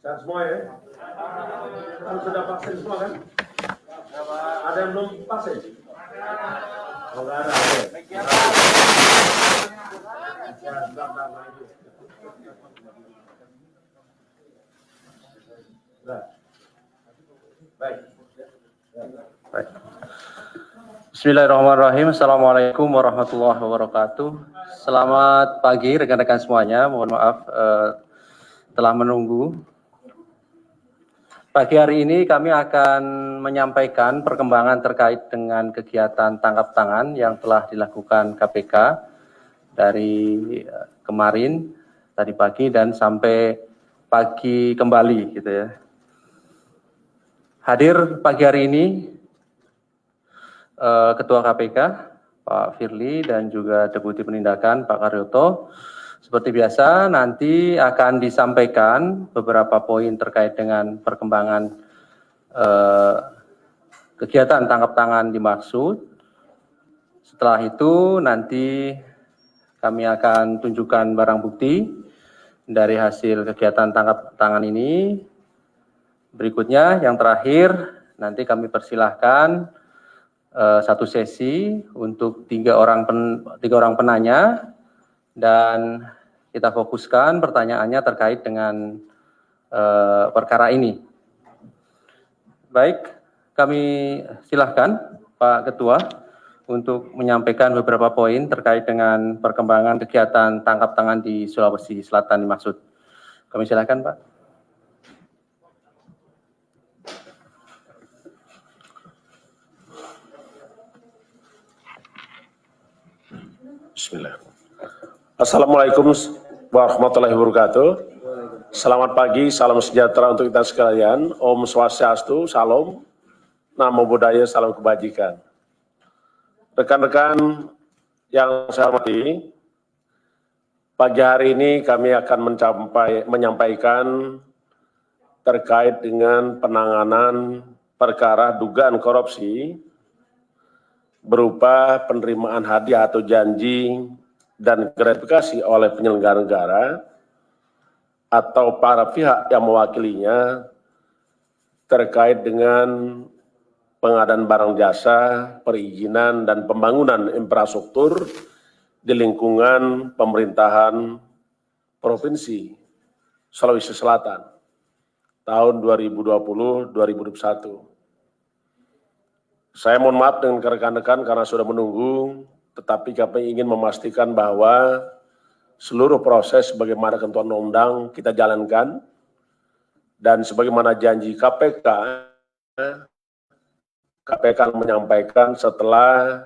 Dan semua ya? Kan sudah vaksin semua kan? Ada yang belum vaksin? Oh, nggak ada. Baik. Bismillahirrahmanirrahim. Assalamualaikum warahmatullahi wabarakatuh. Selamat pagi rekan-rekan semuanya. Mohon maaf telah menunggu. Pagi hari ini kami akan menyampaikan perkembangan terkait dengan kegiatan tangkap tangan yang telah dilakukan KPK dari kemarin, tadi pagi dan sampai pagi kembali gitu ya. Hadir pagi hari ini Ketua KPK Pak Firly dan juga Deputi Penindakan Pak Karyoto. Seperti biasa nanti akan disampaikan beberapa poin terkait dengan perkembangan kegiatan tangkap tangan dimaksud. Setelah itu nanti kami akan tunjukkan barang bukti dari hasil kegiatan tangkap tangan ini. Berikutnya yang terakhir nanti kami persilahkan satu sesi untuk tiga orang penanya dan kita fokuskan pertanyaannya terkait dengan perkara ini. Baik, kami silahkan Pak Ketua untuk menyampaikan beberapa poin terkait dengan perkembangan kegiatan tangkap tangan di Sulawesi Selatan dimaksud. Kami silahkan Pak. Bismillah. Assalamualaikum warahmatullahi wabarakatuh. Selamat pagi, salam sejahtera untuk kita sekalian. Om Swastiastu, Salam, Namo Buddhaya, salam kebajikan. Rekan-rekan yang saya hormati, pagi hari ini kami akan menyampaikan terkait dengan penanganan perkara dugaan korupsi berupa penerimaan hadiah atau janji dan gratifikasi oleh penyelenggara negara atau para pihak yang mewakilinya terkait dengan pengadaan barang jasa, perizinan, dan pembangunan infrastruktur di lingkungan pemerintahan Provinsi Sulawesi Selatan tahun 2020-2021. Saya mohon maaf dengan rekan-rekan karena sudah menunggu, tetapi kami ingin memastikan bahwa seluruh proses sebagaimana ketentuan undang kita jalankan dan sebagaimana janji KPK menyampaikan setelah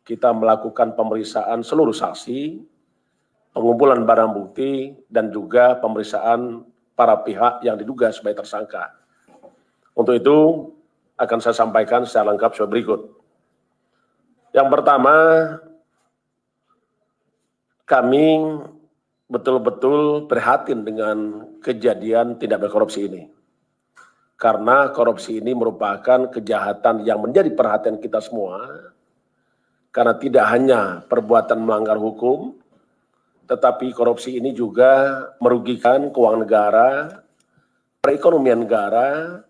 kita melakukan pemeriksaan seluruh saksi, pengumpulan barang bukti, dan juga pemeriksaan para pihak yang diduga sebagai tersangka. Untuk itu, akan saya sampaikan secara lengkap sebagai berikut. Yang pertama, kami betul-betul prihatin dengan kejadian tindak korupsi ini. Karena korupsi ini merupakan kejahatan yang menjadi perhatian kita semua, karena tidak hanya perbuatan melanggar hukum, tetapi korupsi ini juga merugikan keuangan negara, perekonomian negara,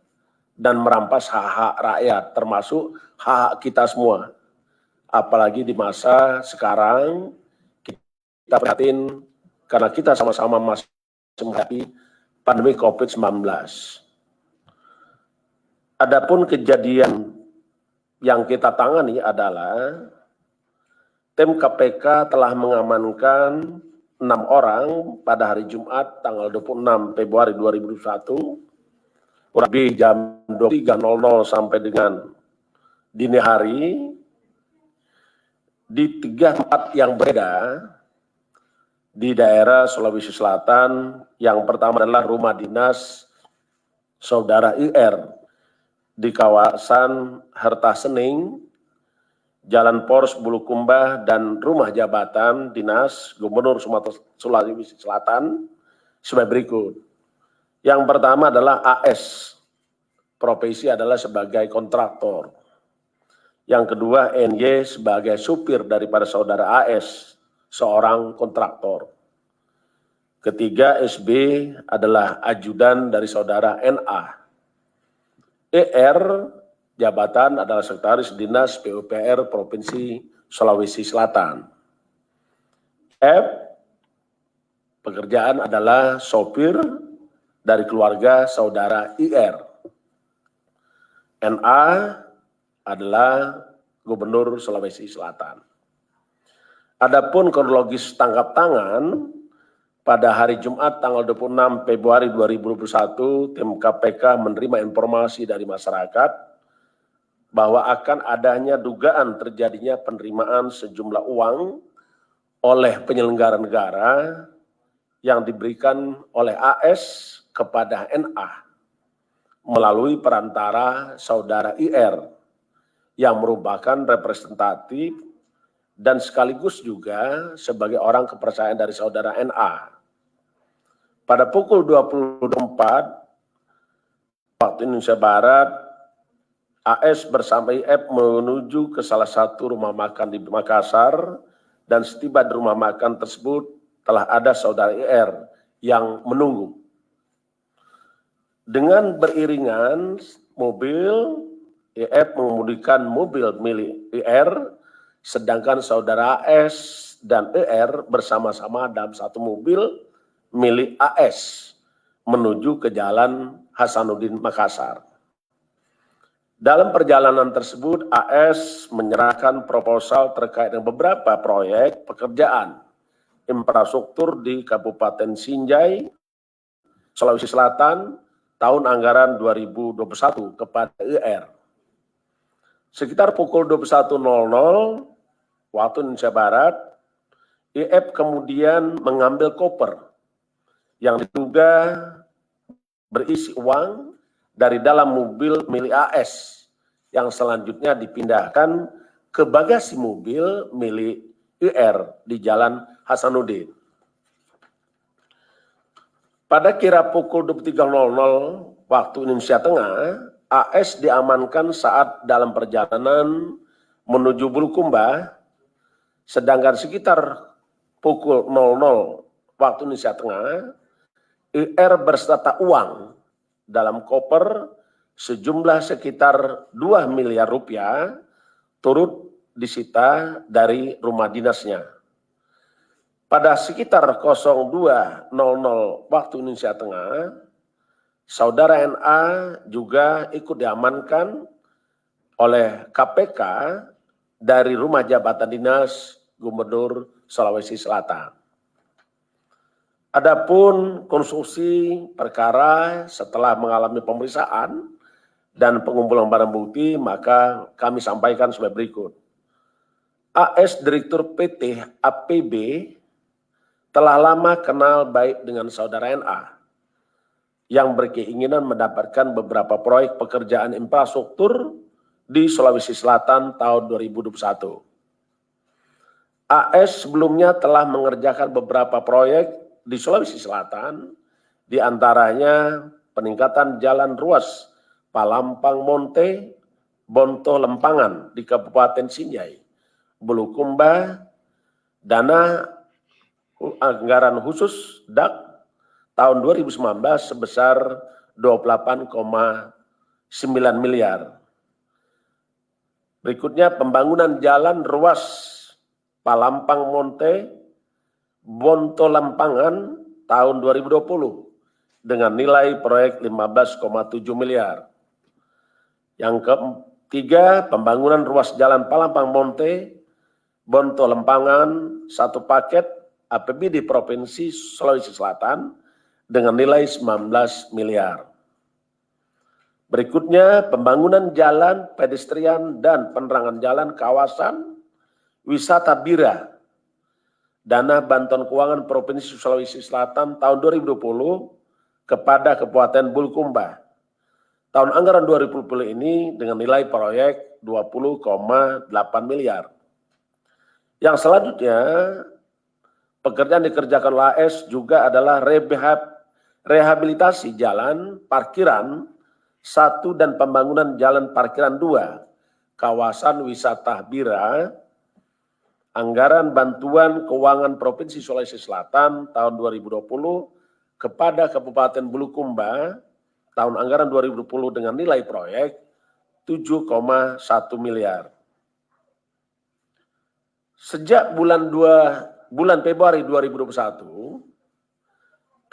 dan merampas hak-hak rakyat, termasuk hak kita semua. Apalagi di masa sekarang, kita prihatin karena kita sama-sama masih menghadapi pandemi COVID-19. Adapun kejadian yang kita tangani adalah tim KPK telah mengamankan 6 orang pada hari Jumat tanggal 26 Februari 2021, lebih jam 23.00 sampai dengan dini hari di 3 tempat yang berbeda di daerah Sulawesi Selatan. Yang pertama adalah rumah dinas Saudara IR di kawasan Harta Sening, Jalan Pors Bulukumba, dan rumah jabatan dinas Gubernur Sumatera Sulawesi Selatan sebagai berikut. Yang pertama adalah AS, profesi adalah sebagai kontraktor. Yang kedua NY sebagai supir daripada saudara AS, seorang kontraktor. Ketiga, SB adalah ajudan dari saudara NA. ER, jabatan adalah Sekretaris Dinas PUPR Provinsi Sulawesi Selatan. F, pekerjaan adalah sopir dari keluarga saudara IR. NA adalah Gubernur Sulawesi Selatan. Adapun kronologis tangkap tangan, pada hari Jumat tanggal 26 Februari 2021, tim KPK menerima informasi dari masyarakat bahwa akan adanya dugaan terjadinya penerimaan sejumlah uang oleh penyelenggara negara yang diberikan oleh AS kepada NA melalui perantara saudara IR yang merupakan representatif dan sekaligus juga sebagai orang kepercayaan dari saudara NA. Pada pukul 24 waktu Indonesia Barat, AS bersama IF menuju ke salah satu rumah makan di Makassar dan setiba di rumah makan tersebut telah ada saudara IR yang menunggu. Dengan beriringan mobil, IF mengemudikan mobil milik IR, sedangkan saudara AS dan IR bersama-sama dalam satu mobil milik AS menuju ke Jalan Hasanuddin Makassar. Dalam perjalanan tersebut, AS menyerahkan proposal terkait dengan beberapa proyek pekerjaan infrastruktur di Kabupaten Sinjai, Sulawesi Selatan, tahun anggaran 2021 kepada IR. Sekitar pukul 21.00 waktu Indonesia Barat, IF kemudian mengambil koper yang diduga berisi uang dari dalam mobil milik AS yang selanjutnya dipindahkan ke bagasi mobil milik IR di Jalan Hasanuddin. Pada kira pukul 23.00 waktu Indonesia Tengah, AS diamankan saat dalam perjalanan menuju Bulukumba, sedangkan sekitar pukul 00 waktu Indonesia Tengah, IR berserta uang dalam koper sejumlah sekitar 2 miliar rupiah turut disita dari rumah dinasnya. Pada sekitar 02.00 waktu Indonesia Tengah, saudara NA juga ikut diamankan oleh KPK dari rumah jabatan dinas Gubernur Sulawesi Selatan. Adapun konstruksi perkara setelah mengalami pemeriksaan dan pengumpulan barang bukti, maka kami sampaikan sebagai berikut. AS Direktur PT APB telah lama kenal baik dengan saudara NA yang berkeinginan mendapatkan beberapa proyek pekerjaan infrastruktur di Sulawesi Selatan tahun 2021. AS sebelumnya telah mengerjakan beberapa proyek di Sulawesi Selatan, di antaranya peningkatan jalan ruas Palampang Monte, Bonto Lempangan di Kabupaten Sinjai, Bulukumba, dana anggaran khusus DAK tahun 2019 sebesar 28,9 miliar. Berikutnya pembangunan jalan ruas Palampang Monte, Bonto Lempangan tahun 2020 dengan nilai proyek 15,7 miliar. Yang ketiga, pembangunan ruas jalan Palampang Monte, Bonto Lempangan, satu paket APBD Provinsi Sulawesi Selatan dengan nilai 19 miliar. Berikutnya, pembangunan jalan pedestrian dan penerangan jalan kawasan wisata Bira, dana bantuan keuangan Provinsi Sulawesi Selatan tahun 2020 kepada Kabupaten Bulukumba. Tahun anggaran 2020 ini dengan nilai proyek 20,8 miliar. Yang selanjutnya, pekerjaan dikerjakan oleh AS juga adalah rehabilitasi jalan parkiran 1 dan pembangunan jalan parkiran 2, kawasan wisata Bira, Anggaran Bantuan Keuangan Provinsi Sulawesi Selatan tahun 2020 kepada Kabupaten Bulukumba tahun anggaran 2020 dengan nilai proyek 7,1 miliar. Sejak bulan Februari 2021,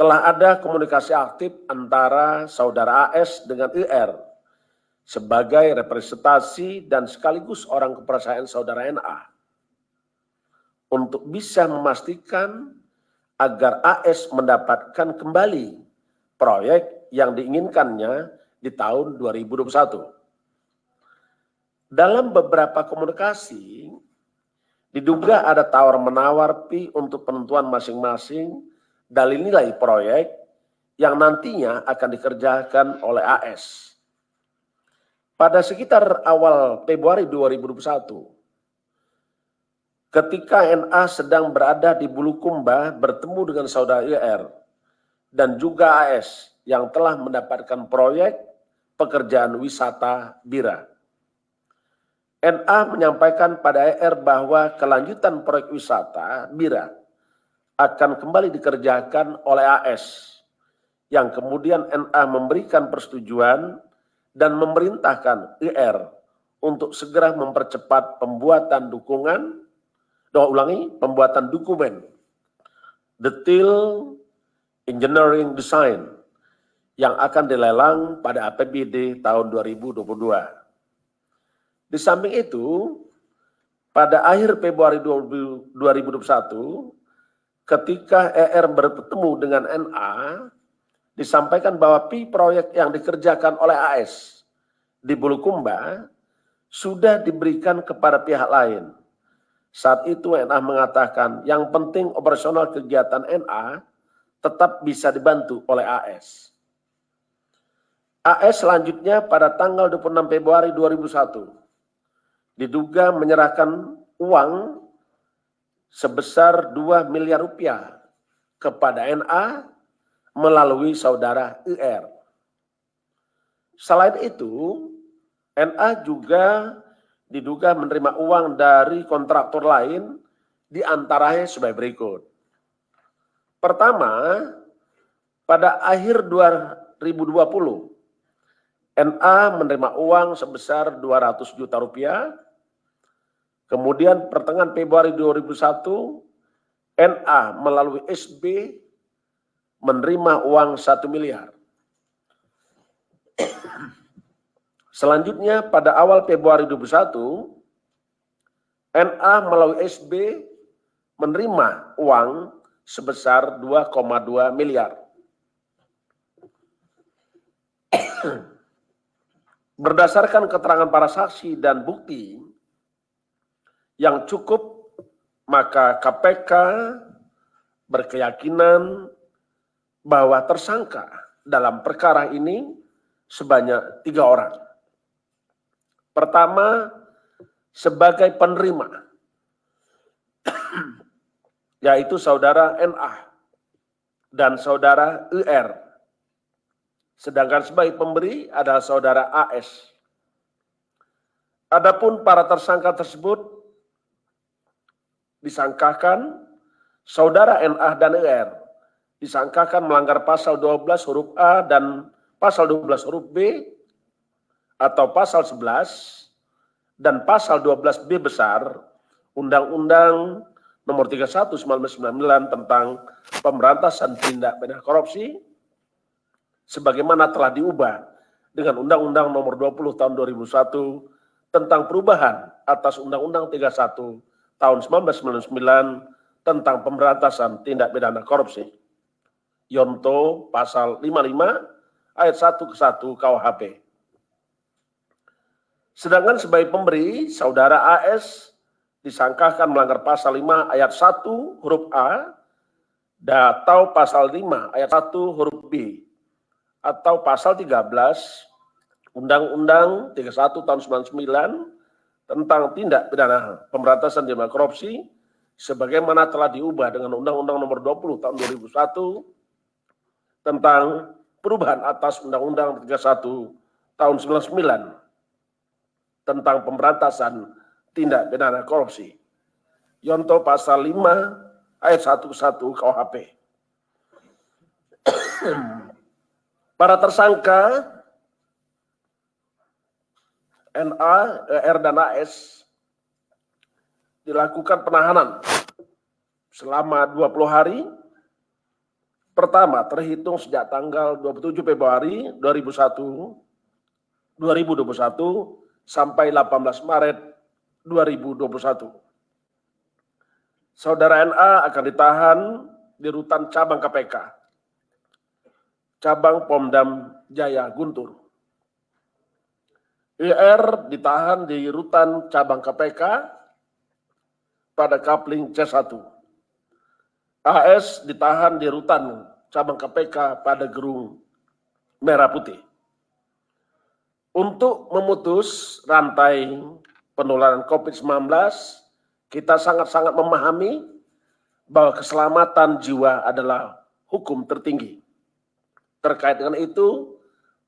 telah ada komunikasi aktif antara Saudara AS dengan IR sebagai representasi dan sekaligus orang kepercayaan Saudara NA untuk bisa memastikan agar AS mendapatkan kembali proyek yang diinginkannya di tahun 2021. Dalam beberapa komunikasi, diduga ada tawar-menawar fee untuk penentuan masing-masing dalil nilai proyek yang nantinya akan dikerjakan oleh AS. Pada sekitar awal Februari 2021, ketika NA sedang berada di Bulukumba bertemu dengan Saudara IR dan juga AS yang telah mendapatkan proyek pekerjaan wisata Bira. NA menyampaikan pada IR bahwa kelanjutan proyek wisata Bira akan kembali dikerjakan oleh AS, yang kemudian NA memberikan persetujuan dan memerintahkan IR untuk segera mempercepat pembuatan dokumen detail engineering design yang akan dilelang pada APBD tahun 2022. Di samping itu, pada akhir Februari 2021, ketika ER bertemu dengan NA, disampaikan bahwa proyek yang dikerjakan oleh AS di Bulukumba sudah diberikan kepada pihak lain. Saat itu NA mengatakan yang penting operasional kegiatan NA tetap bisa dibantu oleh AS. AS selanjutnya pada tanggal 26 Februari 2001 diduga menyerahkan uang sebesar 2 miliar rupiah kepada NA melalui Saudara IR. Selain itu, NA juga diduga menerima uang dari kontraktor lain, di antaranya sebagai berikut. Pertama, pada akhir 2020, NA menerima uang sebesar 200 juta rupiah. Kemudian pertengahan Februari 2001, NA melalui SB menerima uang 1 miliar. Selanjutnya pada awal Februari 2021, NA melalui SB menerima uang sebesar 2,2 miliar. Berdasarkan keterangan para saksi dan bukti yang cukup, maka KPK berkeyakinan bahwa tersangka dalam perkara ini sebanyak 3 orang. Pertama, sebagai penerima, yaitu Saudara NA dan Saudara IR. Sedangkan sebagai pemberi adalah Saudara AS. Adapun para tersangka tersebut disangkakan Saudara NA dan IR disangkakan melanggar pasal 12 huruf A dan pasal 12 huruf B atau pasal 11 dan pasal 12B besar Undang-Undang Nomor 31 1999 tentang Pemberantasan Tindak Pidana Korupsi sebagaimana telah diubah dengan Undang-Undang Nomor 20 Tahun 2001 tentang perubahan atas Undang-Undang 31 Tahun 1999 tentang Pemberantasan Tindak Pidana Korupsi. Yonto pasal 55 ayat 1 ke 1 KUHP. Sedangkan sebagai pemberi, Saudara AS disangkakan melanggar pasal 5 ayat 1 huruf A atau pasal 5 ayat 1 huruf B atau pasal 13 Undang-Undang 31 tahun 99 tentang tindak pidana pemberantasan tindak korupsi sebagaimana telah diubah dengan Undang-Undang Nomor 20 tahun 2001 tentang perubahan atas Undang-Undang 31 tahun 99 tentang pemberantasan tindak pidana korupsi. Yonto pasal 5 ayat 1 KUHP. Para tersangka NA, R, dan AS dilakukan penahanan selama 20 hari. Pertama, terhitung sejak tanggal 27 Februari 2021 sampai 18 Maret 2021. Saudara NA akan ditahan di rutan cabang KPK, cabang Pomdam Jaya Guntur. IR ditahan di rutan cabang KPK pada Kapling C1. AS ditahan di rutan cabang KPK pada Gerung Merah Putih. Untuk memutus rantai penularan COVID-19, kita sangat-sangat memahami bahwa keselamatan jiwa adalah hukum tertinggi. Terkait dengan itu,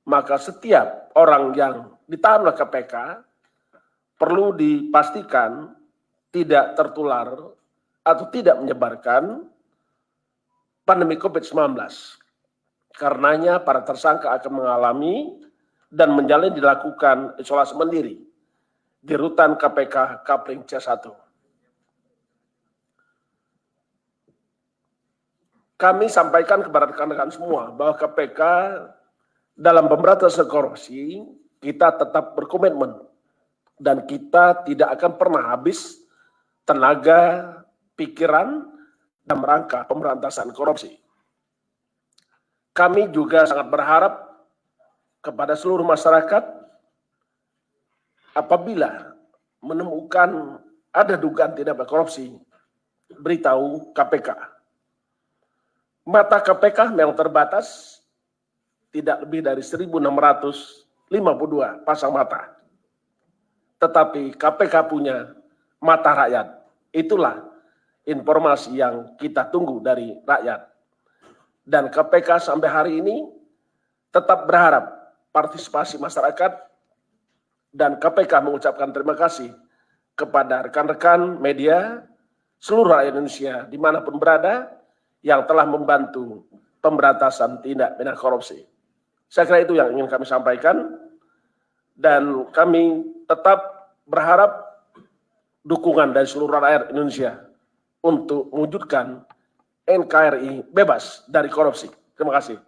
maka setiap orang yang ditahan oleh KPK perlu dipastikan tidak tertular atau tidak menyebarkan pandemi COVID-19. Karenanya para tersangka akan mengalami dan menjalani dilakukan isolasi mandiri di rutan KPK Kapling C1. Kami sampaikan kepada rekan-rekan semua bahwa KPK dalam pemberantasan korupsi kita tetap berkomitmen dan kita tidak akan pernah habis tenaga, pikiran dalam rangka pemberantasan korupsi. Kami juga sangat berharap kepada seluruh masyarakat apabila menemukan ada dugaan tindak pidana korupsi, beritahu KPK. Mata KPK memang terbatas, tidak lebih dari 1.652 pasang mata. Tetapi KPK punya mata rakyat. Itulah informasi yang kita tunggu dari rakyat. Dan KPK sampai hari ini tetap berharap partisipasi masyarakat, dan KPK mengucapkan terima kasih kepada rekan-rekan media seluruh rakyat Indonesia dimanapun berada yang telah membantu pemberantasan tindak pidana korupsi. Saya kira itu yang ingin kami sampaikan, dan kami tetap berharap dukungan dari seluruh rakyat Indonesia untuk mewujudkan NKRI bebas dari korupsi. Terima kasih.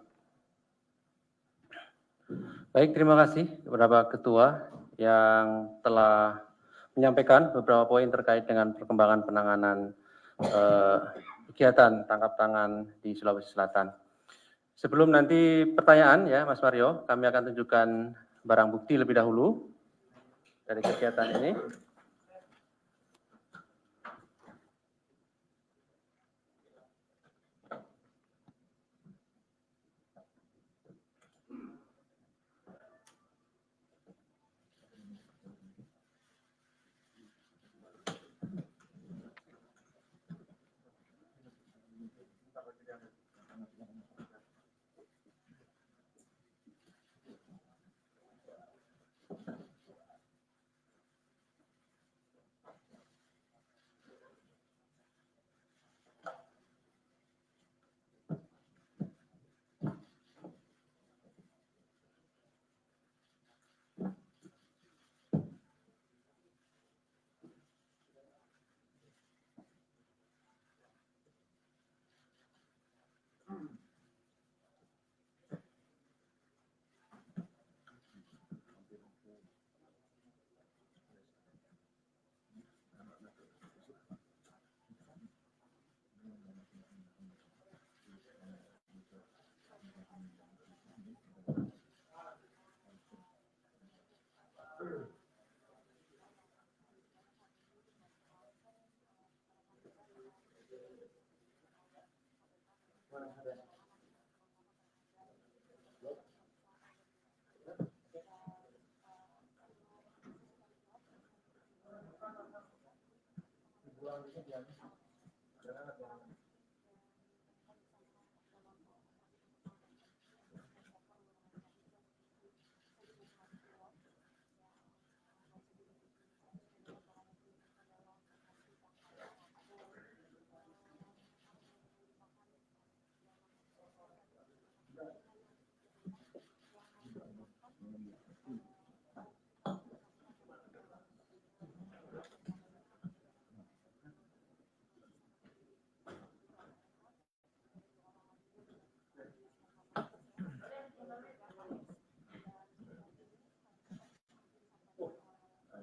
Baik, terima kasih kepada Pak Ketua yang telah menyampaikan beberapa poin terkait dengan perkembangan penanganan kegiatan tangkap tangan di Sulawesi Selatan. Sebelum nanti pertanyaan ya Mas Mario, kami akan tunjukkan barang bukti lebih dahulu dari kegiatan ini.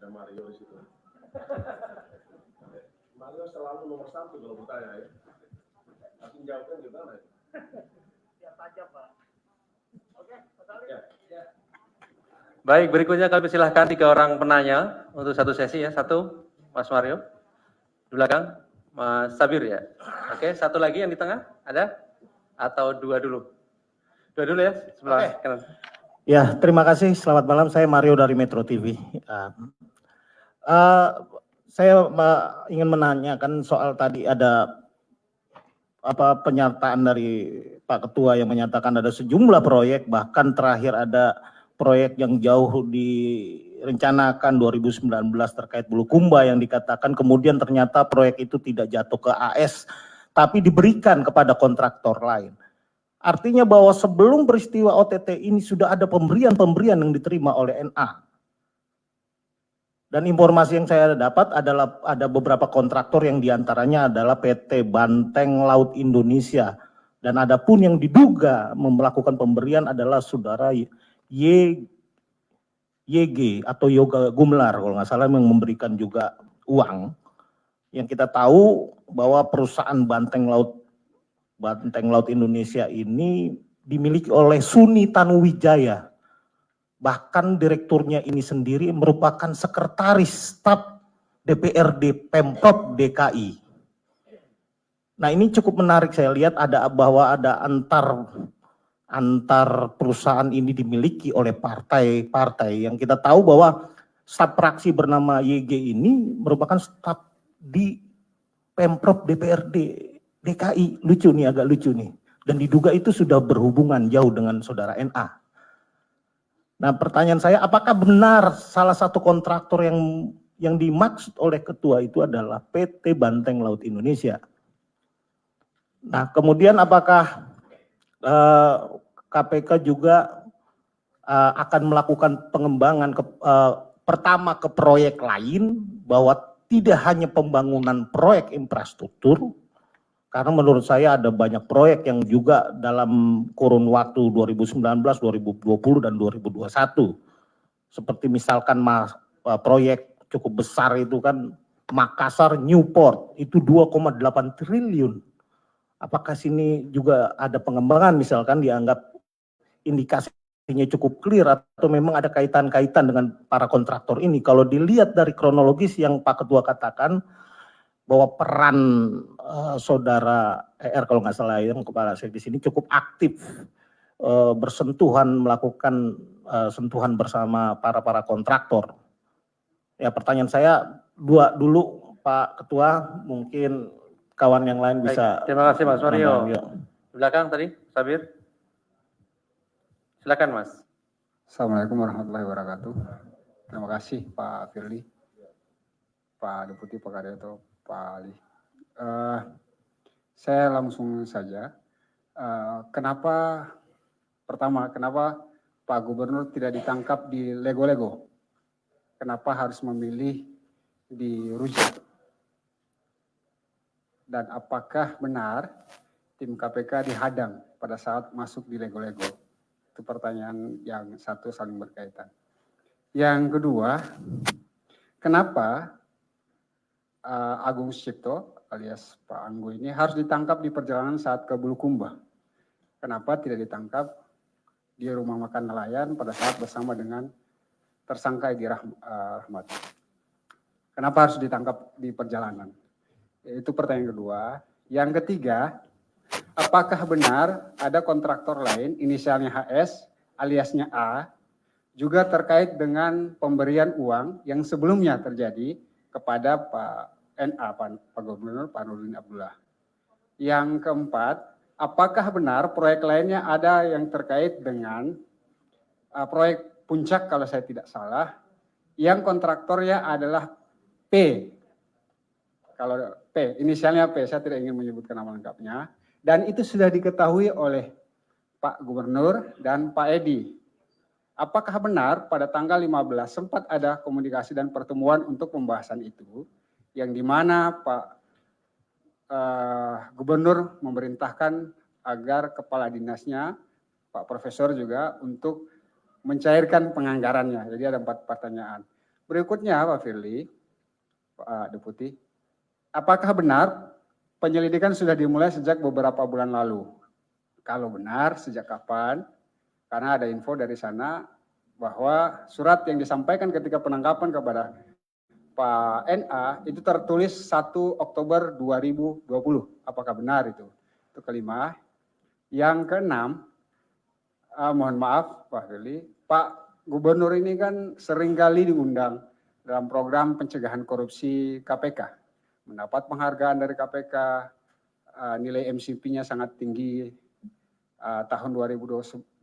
Ada Mario di situ. Mario selalu nomor 1 kalau bertanya ya. Tapi jawabnya gimana ya? Ya tajam, Pak. Oke, Mas Ali. Ya. Baik, berikutnya kami persilahkan 3 orang penanya untuk satu sesi ya. 1, Mas Mario. Di belakang, Mas Sabir ya. Oke, 1 lagi yang di tengah, ada? Atau 2 dulu? 2 dulu ya, sebelah kanan. Ya, terima kasih. Selamat malam. Saya Mario dari Metro TV. Saya ingin menanyakan soal tadi ada pernyataan dari Pak Ketua yang menyatakan ada sejumlah proyek, bahkan terakhir ada proyek yang jauh direncanakan 2019 terkait Bulukumba yang dikatakan kemudian ternyata proyek itu tidak jatuh ke AS tapi diberikan kepada kontraktor lain. Artinya bahwa sebelum peristiwa OTT ini sudah ada pemberian yang diterima oleh NA. Dan informasi yang saya dapat adalah ada beberapa kontraktor yang diantaranya adalah PT Banteng Laut Indonesia. Dan ada pun yang diduga melakukan pemberian adalah saudara YG atau Yoga Gumlar kalau nggak salah yang memberikan juga uang. Yang kita tahu bahwa perusahaan Banteng Laut Indonesia ini dimiliki oleh Suni Tanuwijaya. Bahkan direkturnya ini sendiri merupakan sekretaris staf DPRD Pemprov DKI. Nah, ini cukup menarik, saya lihat bahwa ada antar perusahaan ini dimiliki oleh partai-partai yang kita tahu bahwa staf praksi bernama YG ini merupakan staf di Pemprov DPRD DKI. Lucu nih, agak lucu nih. Dan diduga itu sudah berhubungan jauh dengan saudara NA. Nah, pertanyaan saya, apakah benar salah satu kontraktor yang dimaksud oleh ketua itu adalah PT Banteng Laut Indonesia? Nah, kemudian apakah KPK juga akan melakukan pengembangan pertama ke proyek lain, bahwa tidak hanya pembangunan proyek infrastruktur, karena menurut saya ada banyak proyek yang juga dalam kurun waktu 2019, 2020, dan 2021. Seperti misalkan proyek cukup besar itu kan Makassar Newport, itu 2,8 triliun. Apakah sini juga ada pengembangan misalkan dianggap indikasinya cukup clear atau memang ada kaitan-kaitan dengan para kontraktor ini? Kalau dilihat dari kronologis yang Pak Ketua katakan, bahwa peran saudara kalau nggak salah yang kepala di sini cukup aktif bersentuhan, melakukan sentuhan bersama para kontraktor. Ya, pertanyaan saya 2 dulu Pak Ketua, mungkin kawan yang lain bisa. Baik, terima kasih Mas Mario. Di belakang tadi, Sabir. Silakan Mas. Assalamualaikum warahmatullahi wabarakatuh. Terima kasih Pak Firly, Pak Deputi, Pak Kadioto, Pak Ali. Saya langsung saja. Kenapa Pak Gubernur tidak ditangkap di Lego-Lego? Kenapa harus memilih di Rujak? Dan apakah benar tim KPK dihadang pada saat masuk di Lego-Lego? Itu pertanyaan yang satu saling berkaitan. Yang kedua, kenapa Agung Sucipto alias Pak Anggo ini harus ditangkap di perjalanan saat ke Bulukumba? Kenapa tidak ditangkap di rumah makan nelayan pada saat bersama dengan tersangka Edi Rahmat? Kenapa harus ditangkap di perjalanan? Itu pertanyaan kedua. Yang ketiga, apakah benar ada kontraktor lain inisialnya HS aliasnya A juga terkait dengan pemberian uang yang sebelumnya terjadi kepada Pak NA, Pak Gubernur, Pak Nurdin Abdullah. Yang keempat, apakah benar proyek lainnya ada yang terkait dengan proyek Puncak kalau saya tidak salah, yang kontraktornya adalah P. Kalau P, inisialnya P, saya tidak ingin menyebutkan nama lengkapnya. Dan itu sudah diketahui oleh Pak Gubernur dan Pak Edi. Apakah benar pada tanggal 15 sempat ada komunikasi dan pertemuan untuk pembahasan itu, yang dimana Pak Gubernur memerintahkan agar kepala dinasnya, Pak Profesor juga, untuk mencairkan penganggarannya. Jadi ada 4 pertanyaan. Berikutnya Pak Firly, Pak Deputi, apakah benar penyelidikan sudah dimulai sejak beberapa bulan lalu? Kalau benar, sejak kapan? Karena ada info dari sana bahwa surat yang disampaikan ketika penangkapan kepada Pak NA itu tertulis 1 Oktober 2020. Apakah benar itu? Itu kelima. Yang keenam, mohon maaf Pak Firly, Pak Gubernur ini kan seringkali diundang dalam program pencegahan korupsi KPK. Mendapat penghargaan dari KPK, nilai MCP-nya sangat tinggi. Tahun 2019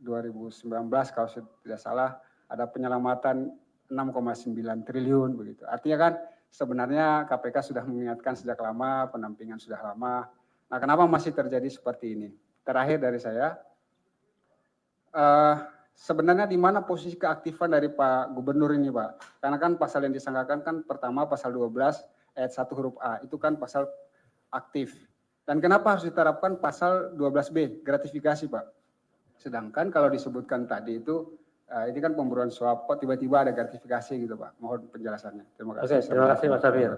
kalau tidak salah ada penyelamatan 6,9 triliun begitu. Artinya kan sebenarnya KPK sudah mengingatkan sejak lama, pendampingan sudah lama. Nah, kenapa masih terjadi seperti ini? Terakhir dari saya, sebenarnya di mana posisi keaktifan dari Pak Gubernur ini, Pak? Karena kan pasal yang disangkakan kan pertama pasal 12 ayat 1 huruf A, itu kan pasal aktif. Dan kenapa harus diterapkan pasal 12B, gratifikasi, Pak? Sedangkan kalau disebutkan tadi itu, ini kan pemburuan suap, kok tiba-tiba ada gratifikasi gitu, Pak? Mohon penjelasannya. Terima kasih. Oke, terima kasih Mas Safir.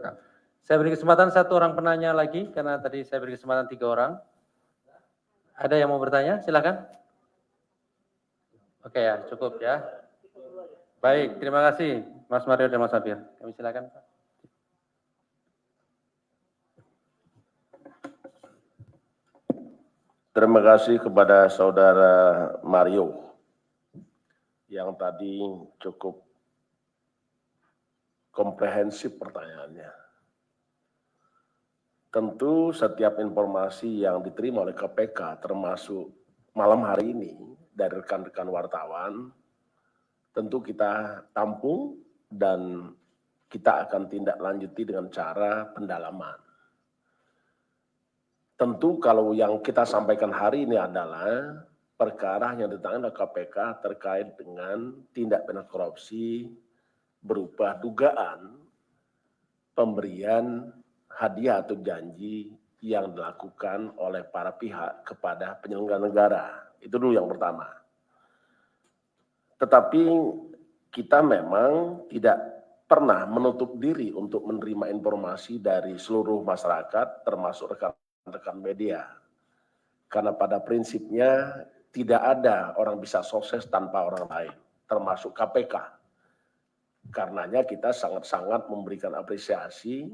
Saya beri kesempatan satu orang penanya lagi, karena tadi saya beri kesempatan 3 orang. Ada yang mau bertanya? Silakan. Oke ya, cukup ya. Baik, terima kasih Mas Mario dan Mas Safir. Kami silakan. Terima kasih kepada Saudara Mario yang tadi cukup komprehensif pertanyaannya. Tentu setiap informasi yang diterima oleh KPK termasuk malam hari ini dari rekan-rekan wartawan, tentu kita tampung dan kita akan tindak lanjuti dengan cara pendalaman. Tentu kalau yang kita sampaikan hari ini adalah perkara yang ditangani oleh KPK terkait dengan tindak pidana korupsi berupa dugaan pemberian hadiah atau janji yang dilakukan oleh para pihak kepada penyelenggara negara. Itu dulu yang pertama. Tetapi kita memang tidak pernah menutup diri untuk menerima informasi dari seluruh masyarakat, termasuk rekan-rekan media. Karena pada prinsipnya tidak ada orang bisa sukses tanpa orang lain, termasuk KPK. Karenanya kita sangat-sangat memberikan apresiasi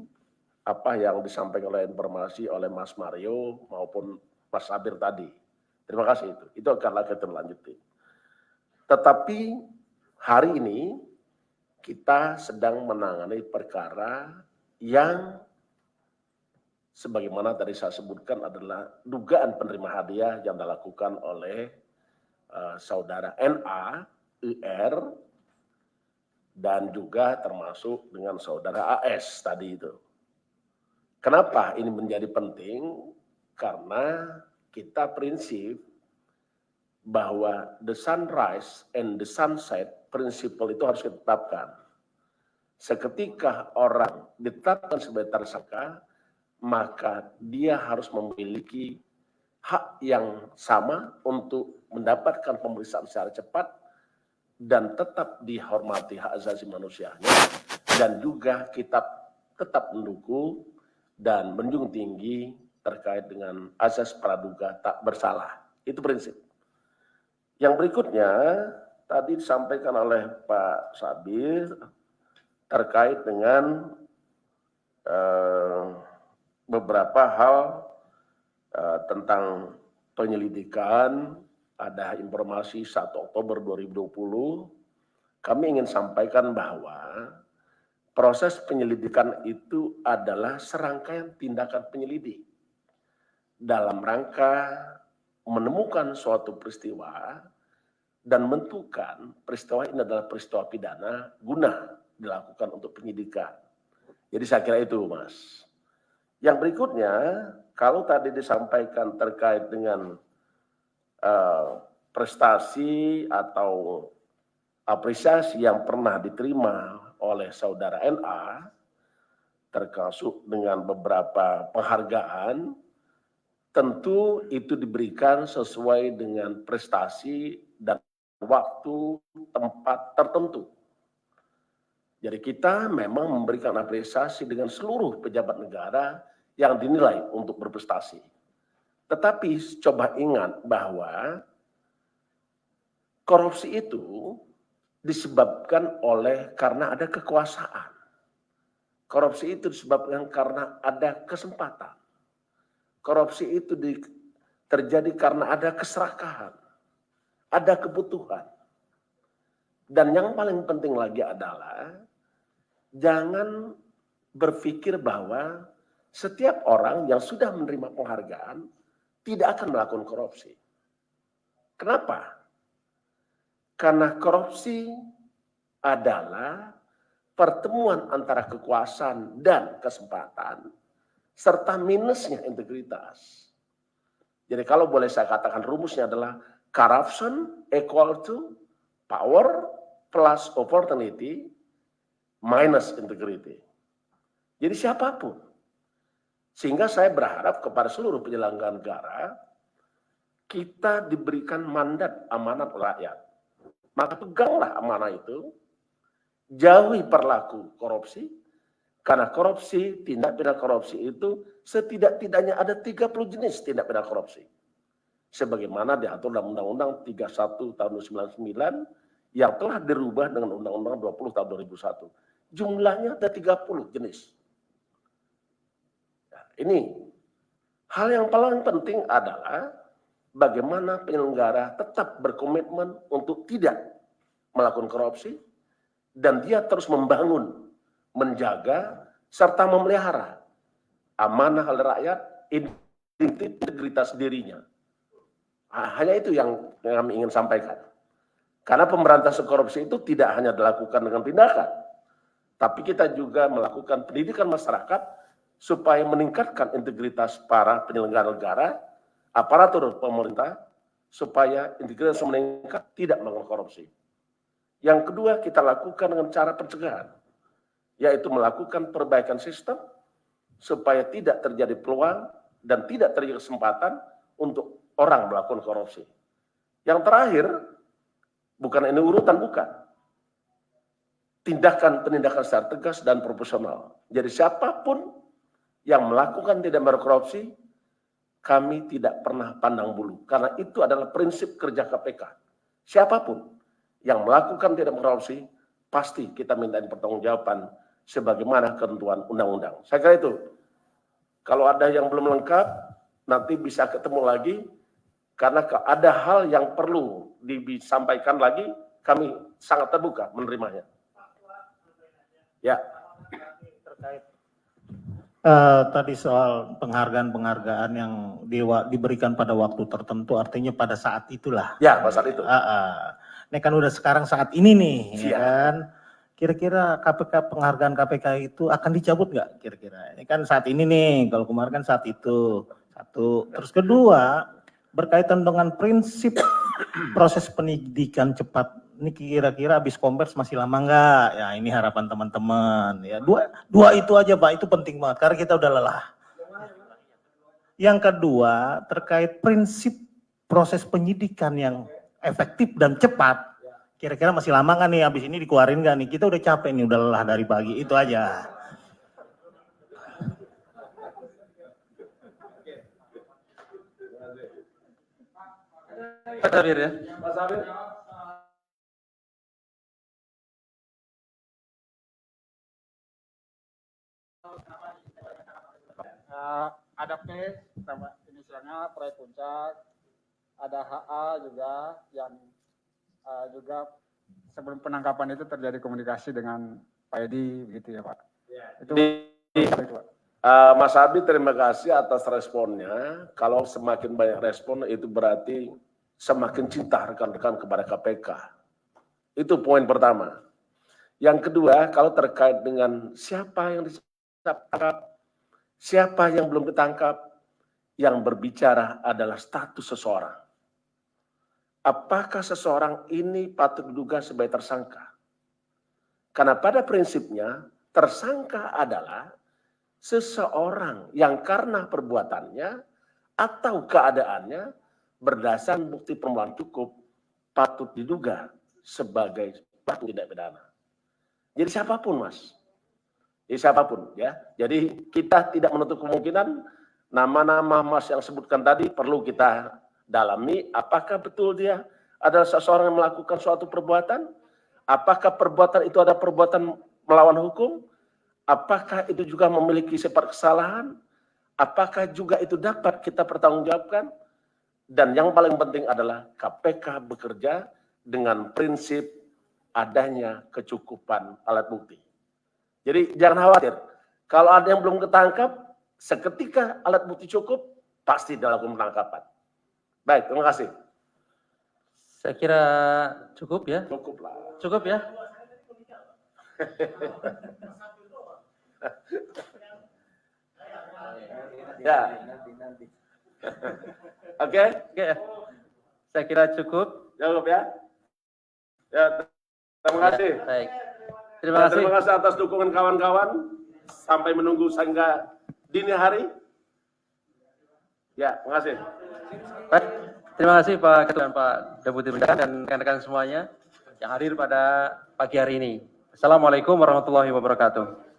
apa yang disampaikan oleh informasi oleh Mas Mario maupun Mas Sabir tadi. Terima kasih itu. Itu akan kita lanjutin. Tetapi hari ini kita sedang menangani perkara yang sebagaimana tadi saya sebutkan adalah dugaan penerima hadiah yang dilakukan oleh saudara NA, IR, dan juga termasuk dengan saudara AS tadi itu. Kenapa ini menjadi penting? Karena kita prinsip bahwa the sunrise and the sunset principle itu harus ditetapkan. Seketika orang ditetapkan sebagai tersangka, maka dia harus memiliki hak yang sama untuk mendapatkan pemeriksaan secara cepat dan tetap dihormati hak asasi manusianya, dan juga kita tetap mendukung dan menjunjung tinggi terkait dengan asas praduga tak bersalah. Itu prinsip. Yang berikutnya tadi disampaikan oleh Pak Sabir terkait dengan beberapa hal tentang penyelidikan. Ada informasi 1 Oktober 2020. Kami ingin sampaikan bahwa proses penyelidikan itu adalah serangkaian tindakan penyelidik dalam rangka menemukan suatu peristiwa dan menentukan peristiwa ini adalah peristiwa pidana guna dilakukan untuk penyidikan. Jadi saya kira itu, Mas. Yang berikutnya, kalau tadi disampaikan terkait dengan prestasi atau apresiasi yang pernah diterima oleh saudara NA, termasuk dengan beberapa penghargaan, tentu itu diberikan sesuai dengan prestasi dan waktu, tempat tertentu. Jadi kita memang memberikan apresiasi dengan seluruh pejabat negara yang dinilai untuk berprestasi. Tetapi coba ingat bahwa korupsi itu disebabkan karena ada kekuasaan. Korupsi itu disebabkan karena ada kesempatan. Korupsi itu terjadi karena ada keserakahan, ada kebutuhan. Dan yang paling penting lagi adalah jangan berpikir bahwa setiap orang yang sudah menerima penghargaan tidak akan melakukan korupsi. Kenapa? Karena korupsi adalah pertemuan antara kekuasaan dan kesempatan, serta minusnya integritas. Jadi kalau boleh saya katakan rumusnya adalah corruption equal to power plus opportunity minus integrity. Jadi siapapun. Sehingga saya berharap kepada seluruh penyelenggara negara, kita diberikan mandat amanat rakyat. Maka peganglah amanah itu, jauhi perilaku korupsi, karena korupsi, tindak pidana korupsi itu setidak-tidaknya ada 30 jenis tindak pidana korupsi. Sebagaimana diatur dalam Undang-Undang 31 tahun 1999 yang telah dirubah dengan Undang-Undang 20 tahun 2001. Jumlahnya ada 30 jenis. Nah, ini hal yang paling penting adalah bagaimana penyelenggara tetap berkomitmen untuk tidak melakukan korupsi dan dia terus membangun, menjaga, serta memelihara amanah rakyat, integritas dirinya. Hanya itu yang kami ingin sampaikan. Karena pemberantasan korupsi itu tidak hanya dilakukan dengan tindakan, tapi kita juga melakukan pendidikan masyarakat supaya meningkatkan integritas para penyelenggara negara, aparatur pemerintah, supaya integritas meningkat, tidak melakukan korupsi. Yang kedua, kita lakukan dengan cara pencegahan, yaitu melakukan perbaikan sistem supaya tidak terjadi peluang dan tidak terjadi kesempatan untuk orang melakukan korupsi. Yang terakhir, bukan ini urutan, bukan. Tindakan-tindakan secara tegas dan proporsional. Jadi siapapun yang melakukan tidak berkorupsi, kami tidak pernah pandang bulu. Karena itu adalah prinsip kerja KPK. Siapapun yang melakukan tidak korupsi, pasti kita mintain pertanggungjawaban sebagaimana ketentuan undang-undang. Saya kira itu. Kalau ada yang belum lengkap, nanti bisa ketemu lagi. Karena ada hal yang perlu disampaikan lagi, kami sangat terbuka menerimanya. Ya. Terkait tadi soal penghargaan-penghargaan yang diberikan pada waktu tertentu, artinya pada saat itulah. Ya, pada saat itu. Ini kan udah sekarang saat ini nih, Siap. ya kan? Kira-kira penghargaan KPK itu akan dicabut nggak kira-kira? Ini kan saat ini nih, kalau kemarin kan saat itu. Satu. Terus kedua, berkaitan dengan prinsip proses penyidikan cepat. Ini kira-kira habis kompers masih lama nggak? Ya ini harapan teman-teman. Ya dua itu aja Pak, itu penting banget karena kita udah lelah. Yang kedua terkait prinsip proses penyidikan yang efektif dan cepat. Kira-kira masih lama nggak nih habis ini dikeluarin nggak nih? Kita udah capek nih, udah lelah dari pagi. Itu aja. Pak Sabir ya. Pak Sabir. Ada P sama inisialnya proyek puncak, ada HA juga yang juga sebelum penangkapan itu terjadi komunikasi dengan Pak Edi begitu ya Pak. Itu Pak. Mas Abi, terima kasih atas responnya. Kalau semakin banyak respon itu berarti semakin cinta rekan-rekan kepada KPK. Itu poin pertama. Yang kedua, kalau terkait dengan siapa yang ditangkap, siapa yang belum ditangkap, yang berbicara adalah status seseorang. Apakah seseorang ini patut diduga sebagai tersangka? Karena pada prinsipnya, tersangka adalah seseorang yang karena perbuatannya atau keadaannya berdasarkan bukti permulaan cukup patut diduga sebagai pelaku tindak pidana. Jadi siapapun, Mas. Jadi siapapun, ya. Jadi kita tidak menutup kemungkinan nama-nama Mas yang sebutkan tadi perlu kita dalami. Apakah betul dia adalah seseorang yang melakukan suatu perbuatan? Apakah perbuatan itu ada perbuatan melawan hukum? Apakah itu juga memiliki sifat kesalahan? Apakah juga itu dapat kita pertanggungjawabkan? Dan yang paling penting adalah KPK bekerja dengan prinsip adanya kecukupan alat bukti. Jadi jangan khawatir, kalau ada yang belum ketangkap, seketika alat bukti cukup, pasti dilakukan penangkapan. Baik, terima kasih. Saya kira cukup ya. Cukup lah. Cukup ya. Ya. Oke, Oke, saya kira cukup. cukup ya. Ya, terima kasih. Baik. Ya, Terima kasih. terima kasih atas dukungan kawan-kawan. Sampai menunggu sehingga dini hari. Ya, terima kasih. Baik. Terima kasih Pak Ketua dan Pak Deputi Bendahara dan rekan-rekan semuanya yang hadir pada pagi hari ini. Assalamualaikum warahmatullahi wabarakatuh.